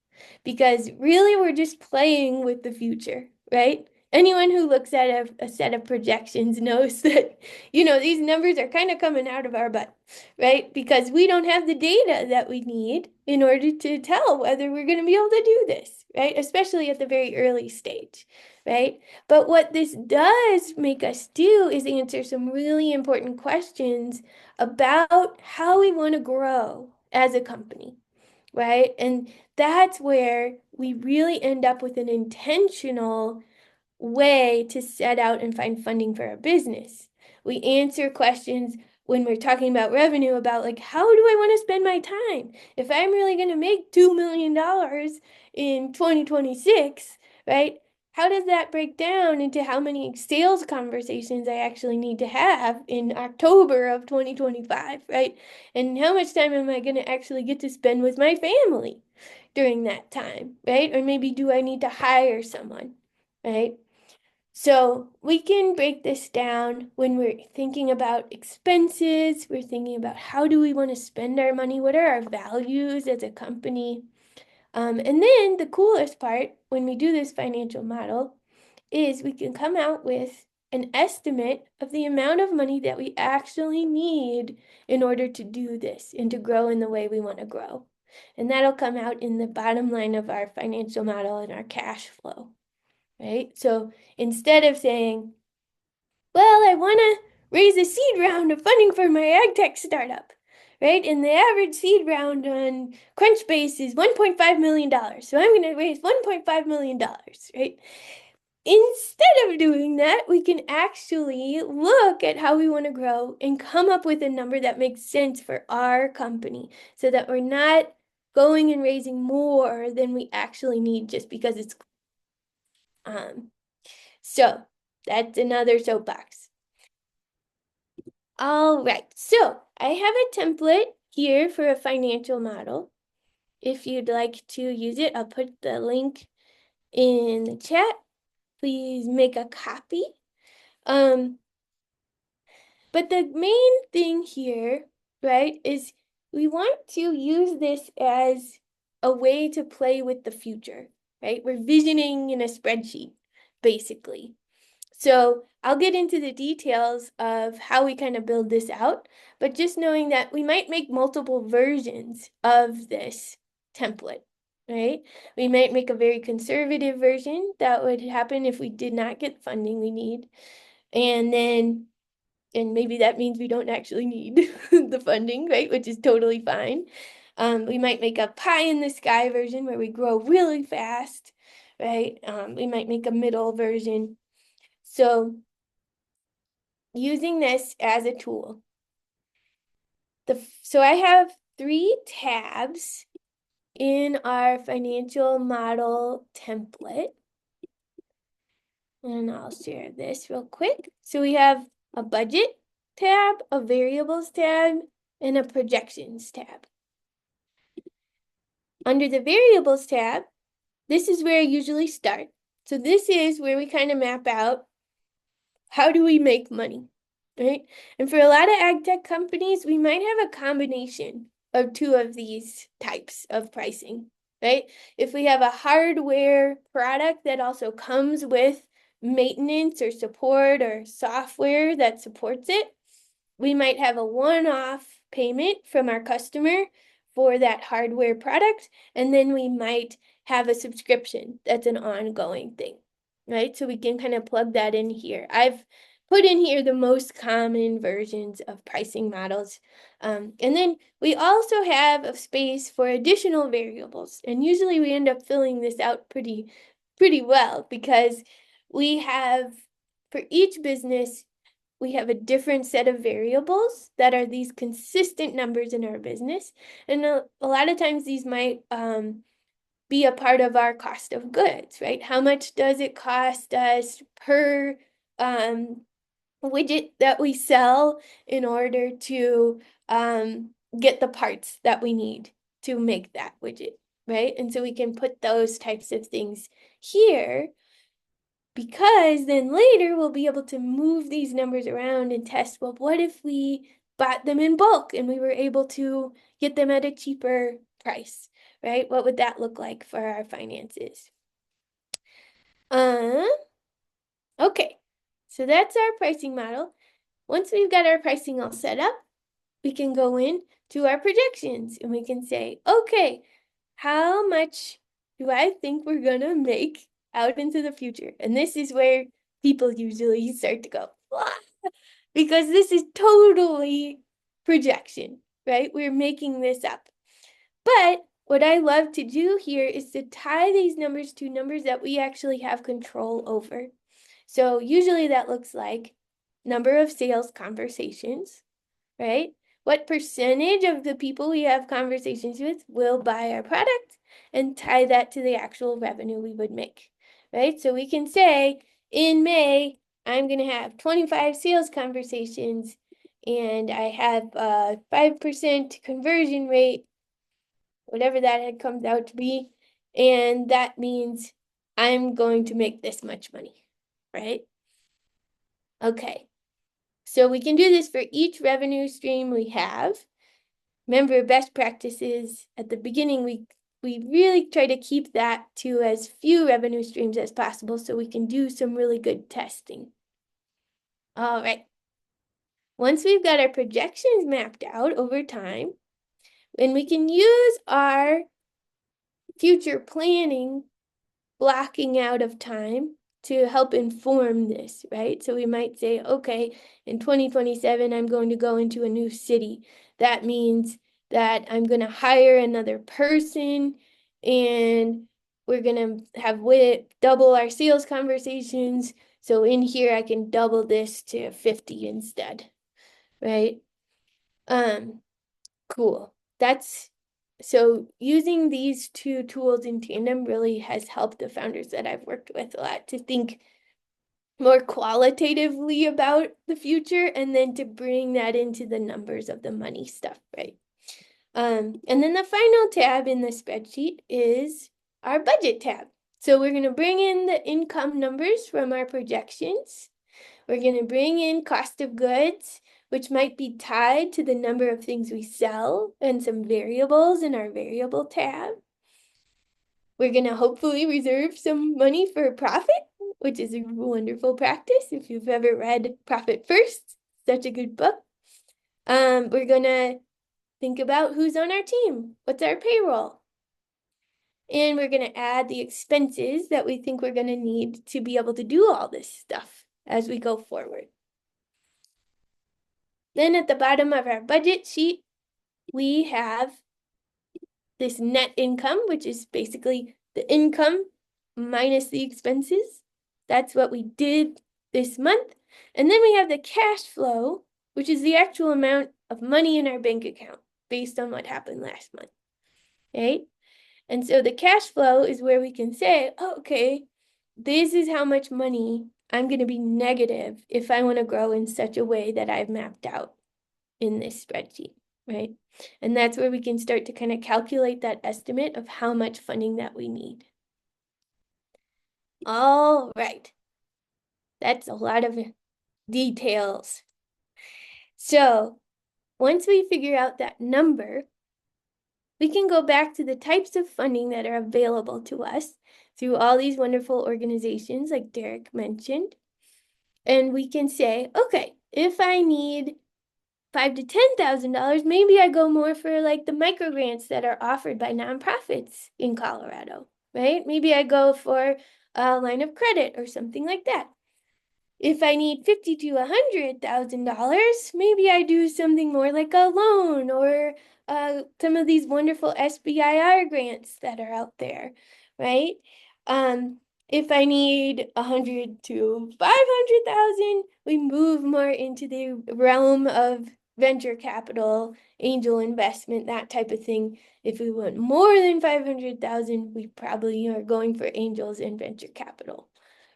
Because really we're just playing with the future, right? Anyone who looks at a set of projections knows that, these numbers are kind of coming out of our butt, right? Because we don't have the data that we need in order to tell whether we're going to be able to do this, right? Especially at the very early stage, right? But what this does make us do is answer some really important questions about how we want to grow as a company, right? And that's where we really end up with an intentional way to set out and find funding for our business. We answer questions when we're talking about revenue about how do I want to spend my time? If I'm really going to make $2 million in 2026, right? How does that break down into how many sales conversations I actually need to have in October of 2025, right? And how much time am I going to actually get to spend with my family during that time, right? Or maybe do I need to hire someone, right? So we can break this down when we're thinking about expenses, we're thinking about how do we want to spend our money, what are our values as a company. And then the coolest part when we do this financial model is we can come out with an estimate of the amount of money that we actually need in order to do this and to grow in the way we want to grow. And that'll come out in the bottom line of our financial model and our cash flow, right? So instead of saying, well, I want to raise a seed round of funding for my ag tech startup, right? And the average seed round on Crunchbase is $1.5 million. So I'm going to raise $1.5 million, right? Instead of doing that, we can actually look at how we want to grow and come up with a number that makes sense for our company so that we're not going and raising more than we actually need just because it's so that's another soapbox. All right, so I have a template here for a financial model. If you'd like to use it, I'll put the link in the chat. Please make a copy. But the main thing here, right, is we want to use this as a way to play with the future, right? We're visioning in a spreadsheet, basically. So I'll get into the details of how we kind of build this out, but just knowing that we might make multiple versions of this template, right? We might make a very conservative version that would happen if we did not get funding we need. And maybe that means we don't actually need the funding, right? Which is totally fine. We might make a pie in the sky version where we grow really fast, right? We might make a middle version. So using this as a tool. So I have 3 tabs in our financial model template. And I'll share this real quick. So we have a budget tab, a variables tab, and a projections tab. Under the variables tab, this is where I usually start. So this is where we kind of map out how do we make money, right? And for a lot of ag tech companies, we might have a combination of 2 of these types of pricing, right? If we have a hardware product that also comes with maintenance or support or software that supports it, we might have a one-off payment from our customer for that hardware product, and then we might have a subscription that's an ongoing thing, right? So we can kind of plug that in here. I've put in here the most common versions of pricing models. And then we also have a space for additional variables. And usually we end up filling this out pretty well, because we have, for each business, we have a different set of variables that are these consistent numbers in our business. And a lot of times these might be a part of our cost of goods, right? How much does it cost us per widget that we sell in order to get the parts that we need to make that widget, right? And so we can put those types of things here, because then later we'll be able to move these numbers around and test, well, what if we bought them in bulk and we were able to get them at a cheaper price, right? What would that look like for our finances? Okay, so that's our pricing model. Once we've got our pricing all set up, we can go in to our projections and we can say, okay, how much do I think we're gonna make out into the future? And this is where people usually start to go, "What?" Because this is totally projection, right? We're making this up. But what I love to do here is to tie these numbers to numbers that we actually have control over. So usually that looks like number of sales conversations, right? What percentage of the people we have conversations with will buy our product, and tie that to the actual revenue we would make, right? So we can say in May, I'm going to have 25 sales conversations and I have a 5% conversion rate, whatever that comes out to be. And that means I'm going to make this much money, right? Okay. So we can do this for each revenue stream we have. Remember, best practices at the beginning, we really try to keep that to as few revenue streams as possible so we can do some really good testing. All right. Once we've got our projections mapped out over time, and we can use our future planning blocking out of time to help inform this, right? So we might say, okay, in 2027, I'm going to go into a new city. That means that I'm going to hire another person and we're going to have double our sales conversations. So in here, I can double this to 50 instead, right? Cool. So using these 2 tools in tandem really has helped the founders that I've worked with a lot to think more qualitatively about the future, and then to bring that into the numbers of the money stuff, right? And then the final tab in the spreadsheet is our budget tab. So we're going to bring in the income numbers from our projections. We're going to bring in cost of goods, which might be tied to the number of things we sell, and some variables in our variable tab. We're going to hopefully reserve some money for profit, which is a wonderful practice. If you've ever read Profit First, such a good book. We're going to think about who's on our team. What's our payroll? And we're going to add the expenses that we think we're going to need to be able to do all this stuff as we go forward. Then at the bottom of our budget sheet, we have this net income, which is basically the income minus the expenses. That's what we did this month. And then we have the cash flow, which is the actual amount of money in our bank account based on what happened last month, right? And so the cash flow is where we can say, oh, okay, this is how much money I'm going to be negative if I want to grow in such a way that I've mapped out in this spreadsheet, right? And that's where we can start to kind of calculate that estimate of how much funding that we need. All right. That's a lot of details. So once we figure out that number, we can go back to the types of funding that are available to us through all these wonderful organizations like Derek mentioned. And we can say, okay, if I need $5,000 to $10,000, maybe I go more for like the micro grants that are offered by nonprofits in Colorado, right? Maybe I go for a line of credit or something like that. If I need $50,000 to $100,000, maybe I do something more like a loan or some of these wonderful SBIR grants that are out there, right? If I need 100 to 500,000, we move more into the realm of venture capital, angel investment, that type of thing. If we want more than 500,000, we probably are going for angels and venture capital,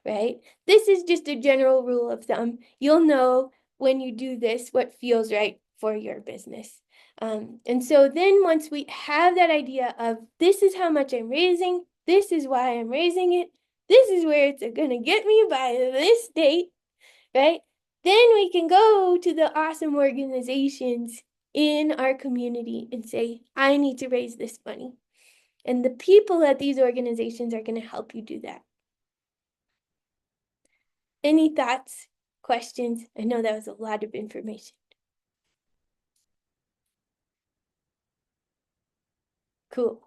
right? This is just a general rule of thumb. You'll know when you do this what feels right for your business. And so then once we have that idea of this is how much I'm raising, this is why I'm raising it, this is where it's going to get me by this date, right? Then we can go to the awesome organizations in our community and say, I need to raise this money. And the people at these organizations are going to help you do that. Any thoughts, questions? I know that was a lot of information. Cool.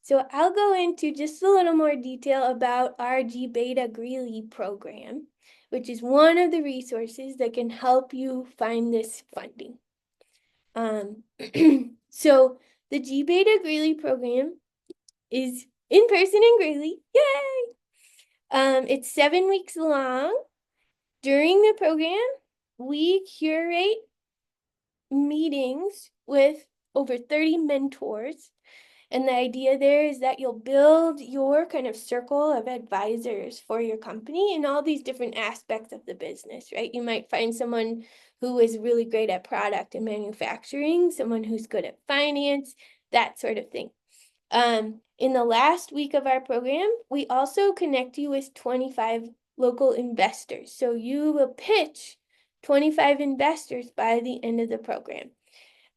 So I'll go into just a little more detail about our gBeta Greeley program, which is one of the resources that can help you find this funding. So the gBeta Greeley program is in person in Greeley. Yay! It's 7 weeks long. During the program, we curate meetings with over 30 mentors. And the idea there is that you'll build your kind of circle of advisors for your company in all these different aspects of the business, right? You might find someone who is really great at product and manufacturing, someone who's good at finance, that sort of thing. In the last week of our program, we also connect you with 25 local investors. So you will pitch 25 investors by the end of the program.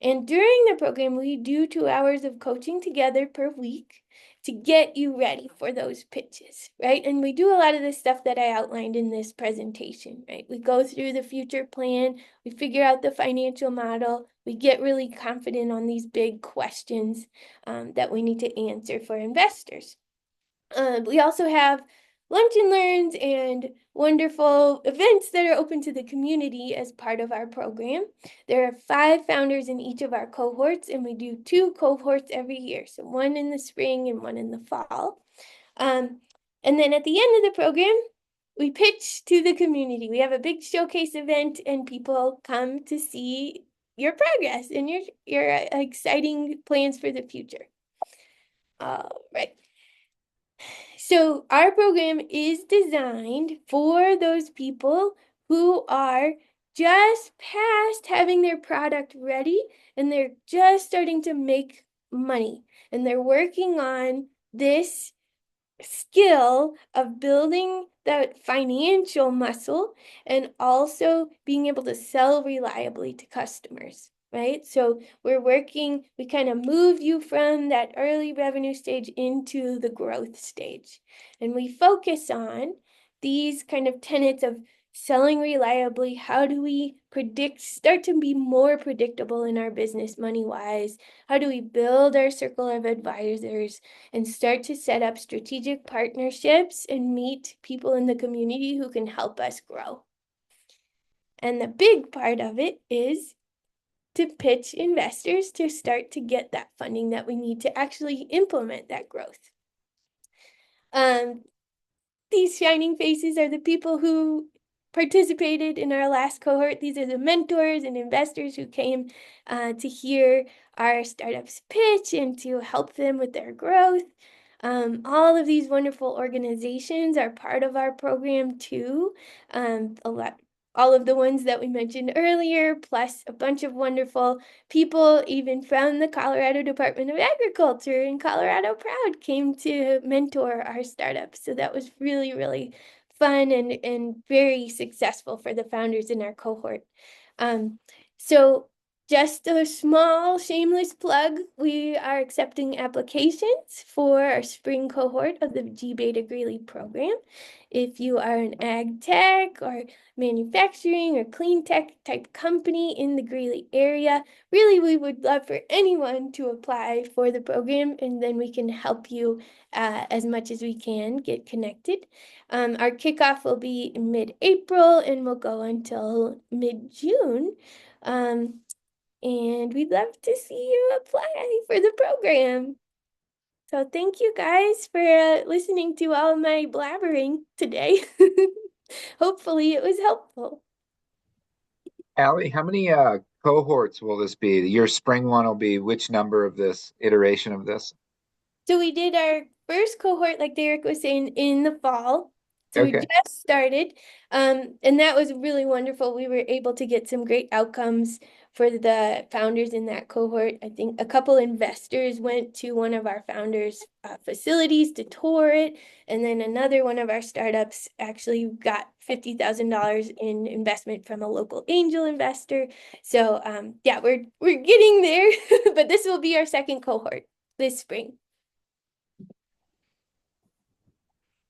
And during the program, we do 2 hours of coaching together per week to get you ready for those pitches, right? And we do a lot of the stuff that I outlined in this presentation, right? We go through the future plan, we figure out the financial model, we get really confident on these big questions that we need to answer for investors. We also have lunch and learns and wonderful events that are open to the community as part of our program. There are 5 founders in each of our cohorts, and we do 2 cohorts every year. So one in the spring and one in the fall. And then at the end of the program, we pitch to the community. We have a big showcase event and people come to see your progress and your exciting plans for the future. All right. So our program is designed for those people who are just past having their product ready and they're just starting to make money and they're working on this skill of building that financial muscle and also being able to sell reliably to customers, right? So we kind of move you from that early revenue stage into the growth stage. And we focus on these kind of tenets of selling reliably. How do we start to be more predictable in our business money-wise? How do we build our circle of advisors and start to set up strategic partnerships and meet people in the community who can help us grow? And the big part of it is to pitch investors to start to get that funding that we need to actually implement that growth. These shining faces are the people who participated in our last cohort. These are the mentors and investors who came to hear our startups pitch and to help them with their growth. All of these wonderful organizations are part of our program too. All of the ones that we mentioned earlier, plus a bunch of wonderful people, even from the Colorado Department of Agriculture and Colorado Proud, came to mentor our startups. So that was really, really fun and very successful for the founders in our cohort. So just a small shameless plug, we are accepting applications for our spring cohort of the gBeta Greeley program. If you are an ag tech or manufacturing or clean tech type company in the Greeley area, really we would love for anyone to apply for the program, and then we can help you as much as we can get connected. Our kickoff will be in mid-April and will go until mid-June. And we'd love to see you apply for the program. So thank you guys for listening to all my blabbering today. Hopefully it was helpful. Allie, how many cohorts will this be? Your spring one will be which number of this iteration of this? So we did our first cohort, like Derek was saying, in the fall. So we Okay. just started, and that was really wonderful. We were able to get some great outcomes for the founders in that cohort. I think a couple investors went to one of our founders' facilities to tour it, and then another one of our startups actually got $50,000 in investment from a local angel investor. So yeah, we're getting there, but this will be our second cohort this spring.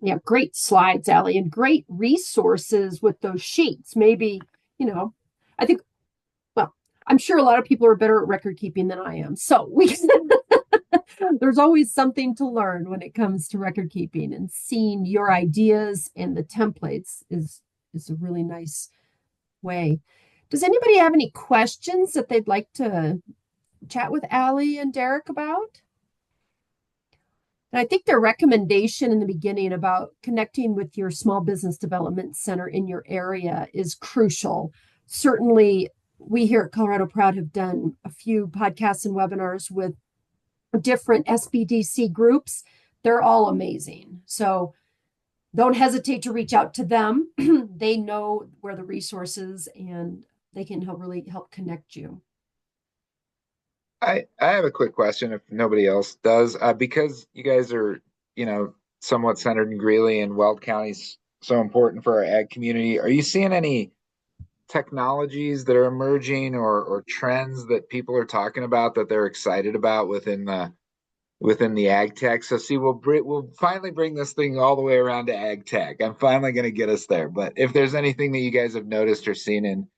Yeah, great slides, Allie, and great resources with those sheets. Maybe, I think, well, I'm sure a lot of people are better at record keeping than I am. So there's always something to learn when it comes to record keeping, and seeing your ideas and the templates is a really nice way. Does anybody have any questions that they'd like to chat with Allie and Derek about? And I think their recommendation in the beginning about connecting with your small business development center in your area is crucial. Certainly, we here at Colorado Proud have done a few podcasts and webinars with different SBDC groups. They're all amazing. So don't hesitate to reach out to them. They know where the resources, and they can really help connect you. I have a quick question if nobody else does. Because you guys are, somewhat centered in Greeley, and Weld County's so important for our ag community. Are you seeing any technologies that are emerging or trends that people are talking about that they're excited about within the ag tech? So see, we'll finally bring this thing all the way around to ag tech. I'm finally going to get us there. But if there's anything that you guys have noticed or seen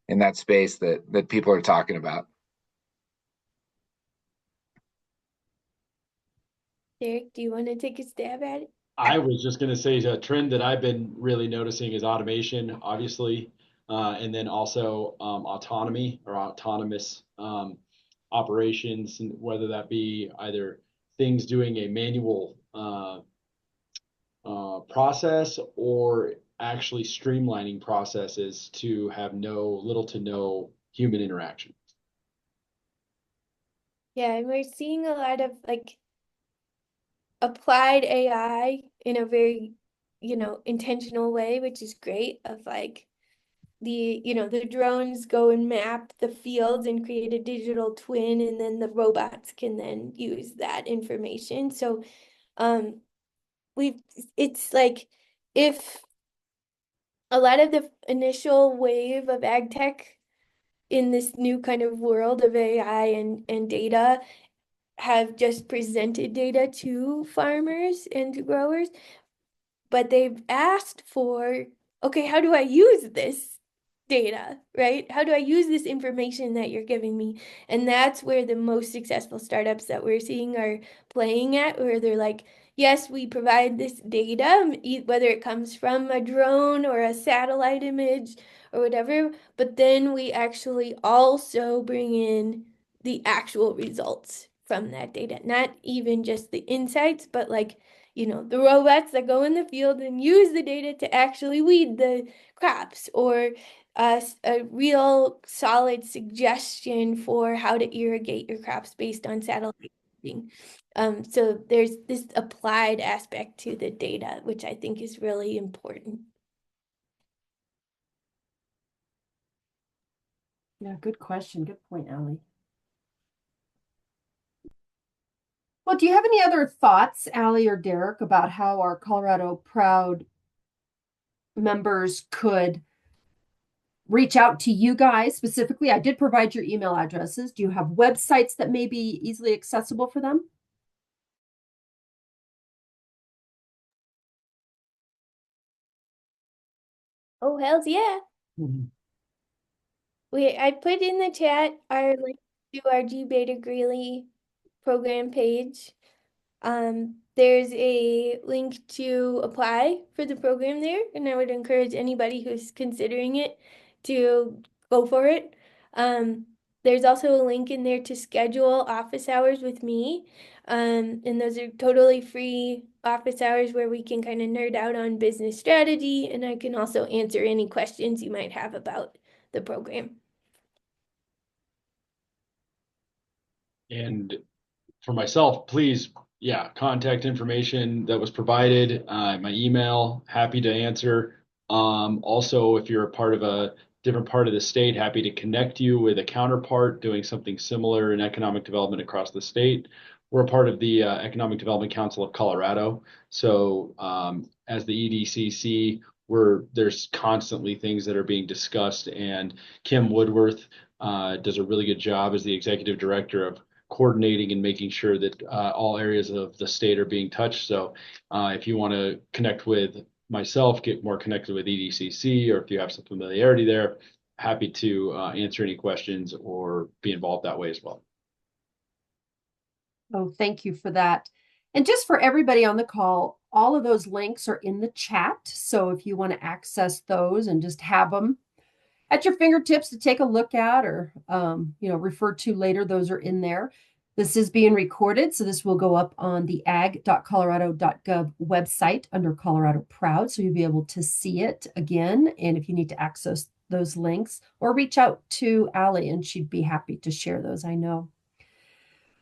in that space that people are talking about. Derek, do you want to take a stab at it? I was just going to say a trend that I've been really noticing is automation, obviously, and then also autonomy or autonomous operations, and whether that be either things doing a manual process or actually streamlining processes to have little to no human interaction. Yeah, and we're seeing a lot of applied AI in a very, intentional way, which is great, of the drones go and map the fields and create a digital twin, and then the robots can then use that information. So it's like if a lot of the initial wave of ag tech in this new kind of world of AI and data have just presented data to farmers and to growers, but they've asked for, okay, how do I use this data, right? How do I use this information that you're giving me? And that's where the most successful startups that we're seeing are playing at, where they're like, yes, we provide this data, whether it comes from a drone or a satellite image or whatever, but then we actually also bring in the actual results from that data, not even just the insights, but the robots that go in the field and use the data to actually weed the crops, or a real solid suggestion for how to irrigate your crops based on satellite imaging. So there's this applied aspect to the data, which I think is really important. Yeah, good question. Good point, Allie. Well, do you have any other thoughts, Allie or Derek, about how our Colorado Proud members could reach out to you guys specifically? I did provide your email addresses. Do you have websites that may be easily accessible for them? Oh, hells yeah. I put in the chat our link to our gBeta Greeley program page. There's a link to apply for the program there, and I would encourage anybody who's considering it to go for it. There's also a link in there to schedule office hours with me. And those are totally free office hours where we can kind of nerd out on business strategy, and I can also answer any questions you might have about the program. And for myself, please, yeah, contact information that was provided, my email, happy to answer. Also, if you're a part of a different part of the state, happy to connect you with a counterpart doing something similar in economic development across the state. We're a part of the Economic Development Council of Colorado. So as the EDCC, there's constantly things that are being discussed, and Kim Woodworth does a really good job as the executive director of coordinating and making sure that all areas of the state are being touched. So if you want to connect with myself, get more connected with EDCC, or if you have some familiarity there, happy to answer any questions or be involved that way as well. Oh, thank you for that. And just for everybody on the call, all of those links are in the chat. So if you want to access those and just have them at your fingertips to take a look at, or refer to later, those are in there. This is being recorded, so this will go up on the ag.colorado.gov website under Colorado Proud, so you'll be able to see it again. And if you need to access those links, or reach out to Allie, and she'd be happy to share those, I know.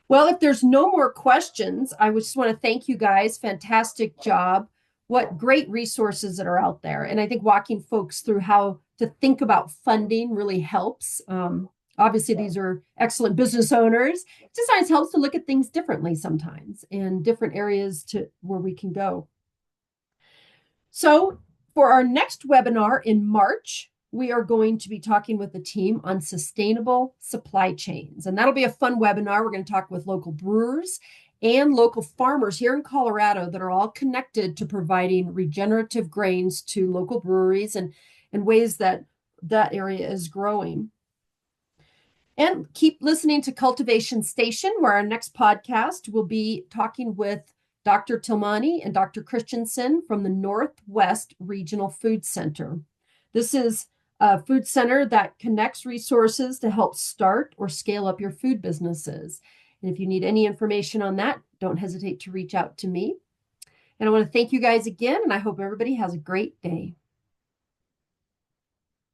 Well, if there's no more questions, I just want to thank you guys. Fantastic job. What great resources that are out there. And I think walking folks through how to think about funding really helps. Obviously, these are excellent business owners. It just helps to look at things differently sometimes, and different areas to where we can go. So for our next webinar in March, we are going to be talking with the team on sustainable supply chains. And that'll be a fun webinar. We're going to talk with local brewers and local farmers here in Colorado that are all connected to providing regenerative grains to local breweries, and ways that that area is growing. And keep listening to Cultivation Station, where our next podcast will be talking with Dr. Tilmani and Dr. Christensen from the Northwest Regional Food Center. This is a food center that connects resources to help start or scale up your food businesses. And if you need any information on that, don't hesitate to reach out to me. And I want to thank you guys again, and I hope everybody has a great day.